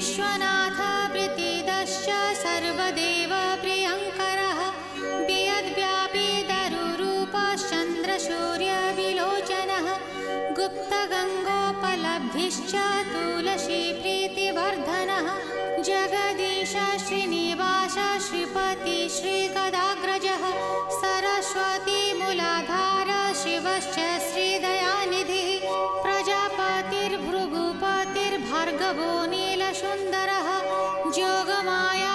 विश्वनाथ प्रीतिदश्च सर्वदेव प्रियङ्करः वियद्व्यापी दरुरूपश्चन्द्रसूर्यविलोचनः गुप्तगङ्गोपलब्धिश्च तुलसी प्रीतिवर्धनः जगदीश श्रीनिवास श्रीपति श्रीगदाग्रजः सरस्वती मूलाधार शिवश्च श्रीदयानिधिः प्रजापतिर्भृगुपतिर्भार्गवो नीलसुन्दरः जोगमाया